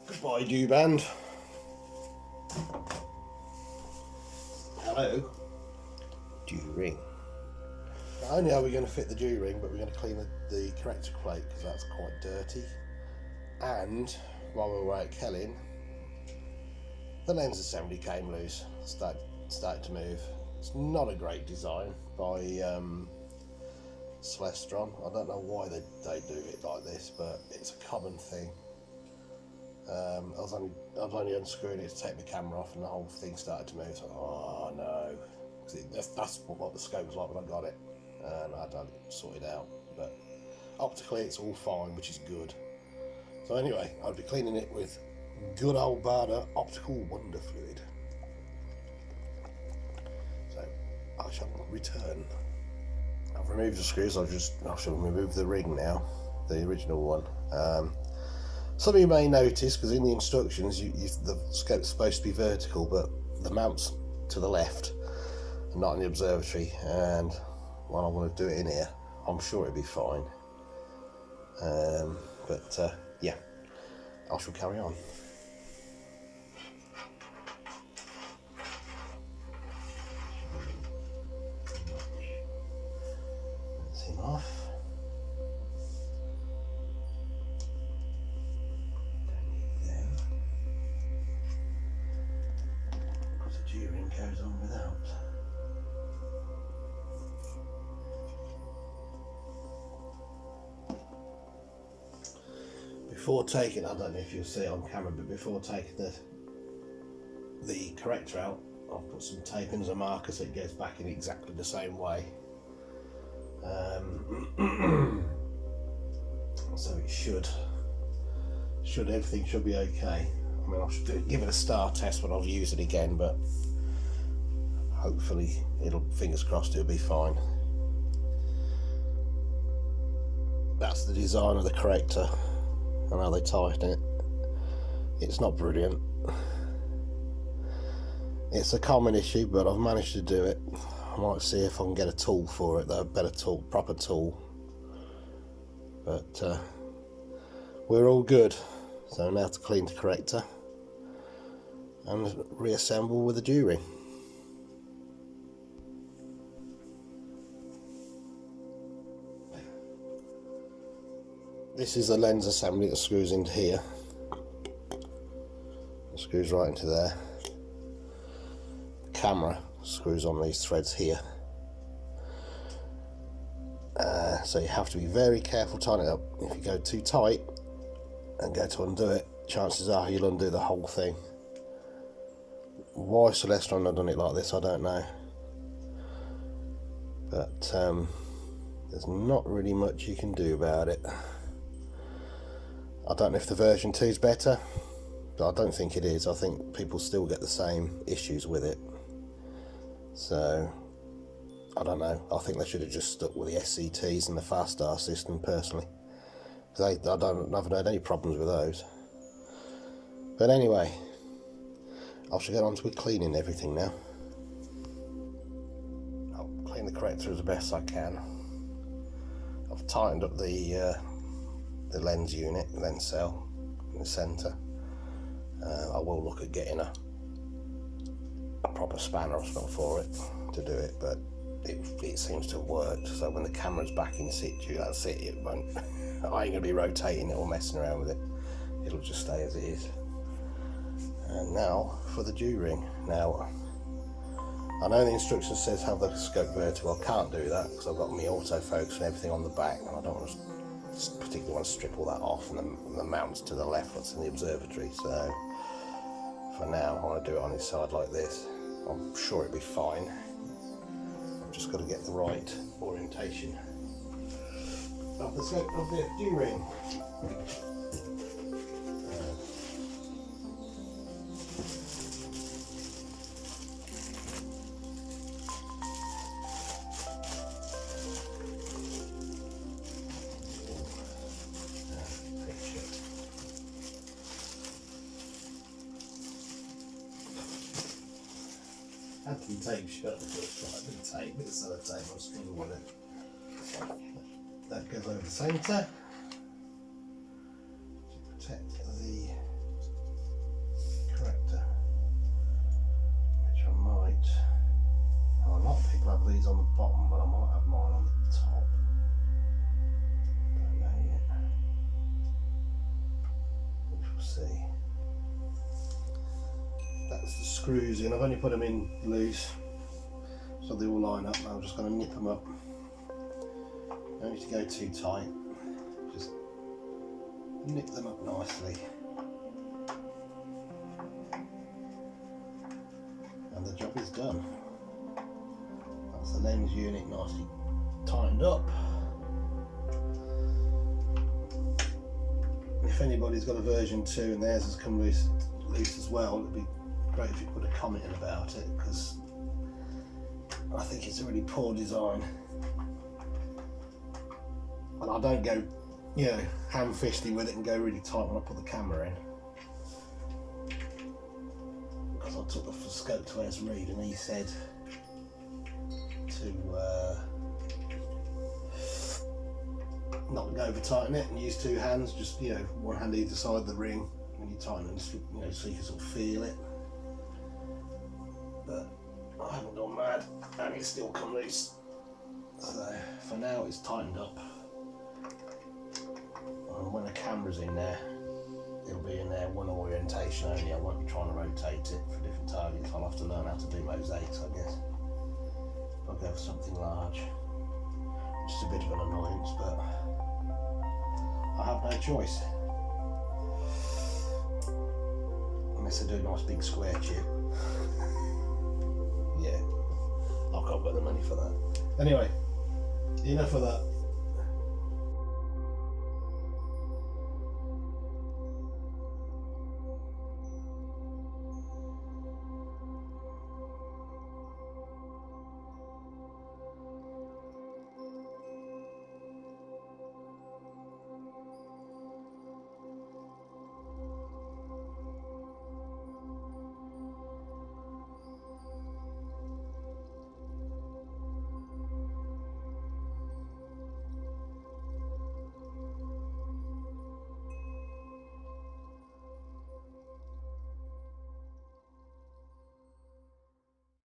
Goodbye, dew band. Hello, dew ring. Not only are we going to fit the dew ring, but we're going to clean the corrector plate because that's quite dirty. And while we were at Kelling, the lens assembly came loose, started to move. It's not a great design by Celestron. I don't know why they do it like this, but it's a common thing. I was only unscrewing it to take the camera off, and the whole thing started to move. So, oh no, that's what the scope was like when I got it, and I had to sort it out. But optically, it's all fine, which is good. So anyway, I'll be cleaning it with good old Bada optical wonder fluid. So I shall return. I've removed the screws. I shall remove the ring now, the original one. Some of you may notice, because in the instructions the scope's supposed to be vertical, but the mount's to the left and not in the observatory, and when I want to do it in here, I'm sure it'll be fine. Yeah, I shall carry on. That's him off. Goes on without. Before taking, I don't know if you'll see it on camera, but before taking the corrector out, I've put some tape in as a marker so it goes back in exactly the same way. So it should everything should be okay. I mean, I should give it a star test when I'll use it again, but hopefully fingers crossed, it'll be fine. That's the design of the corrector and how they tighten it. It's not brilliant. It's a common issue, but I've managed to do it. I might see if I can get a tool for it, though, a better tool, proper tool. But we're all good. So now to clean the corrector and reassemble with the dew ring. This is the lens assembly that screws into here. It screws right into there. The camera screws on these threads here. So you have to be very careful tightening it up. If you go too tight and go to undo it, chances are you'll undo the whole thing. Why Celestron have done it like this, I don't know. But there's not really much you can do about it. I don't know if the version 2 is better, but I don't think it is. I think people still get the same issues with it. So, I don't know. I think they should have just stuck with the SCTs and the fast star system, personally. Because I haven't had any problems with those. But anyway, I shall get on to cleaning everything now. I'll clean the corrector as best I can. I've tightened up the lens unit, lens cell in the centre. I will look at getting a proper spanner or something for it to do it, but it seems to have worked. So when the camera's back in situ, that's it. It won't. I ain't gonna be rotating it or messing around with it. It'll just stay as it is. And now for the dew ring. Now I know the instruction says have the scope vertical. I can't do that because I've got my autofocus and everything on the back, and I don't want to particularly want to strip all that off, and the mount's to the left, what's in the observatory. So for now I want to do it on its side like this. I'm sure it'll be fine. I've just got to get the right orientation of the scope of the dew ring. Had some tape shut, the tape, bit of sellotape, I was struggling with it. That goes over the centre to protect the There's the screws in. I've only put them in loose so they all line up. I'm just going to nip them up. Don't need to go too tight, just nip them up nicely. And the job is done. That's the lens unit nicely tightened up. If anybody's got a version 2 and theirs has come loose as well, it'd be great if you put a comment in about it, because I think it's a really poor design. And I don't go, you know, ham-fisty with it and go really tight when I put the camera in. Because I took the scope to Wes Reed and he said to not go over tighten it and use 2 hands, just, you know, one hand either side of the ring when you tighten it, you know, so you can sort of feel it. But I haven't gone mad and it's still come loose. So for now it's tightened up. And when the camera's in there, it'll be in there one orientation only. I won't be trying to rotate it for different targets. I'll have to learn how to do mosaics, I guess. I'll go for something large. Just a bit of an annoyance, but I have no choice. Unless I do a nice big square chip. Yeah, I can't get the money for that. Anyway, enough of that.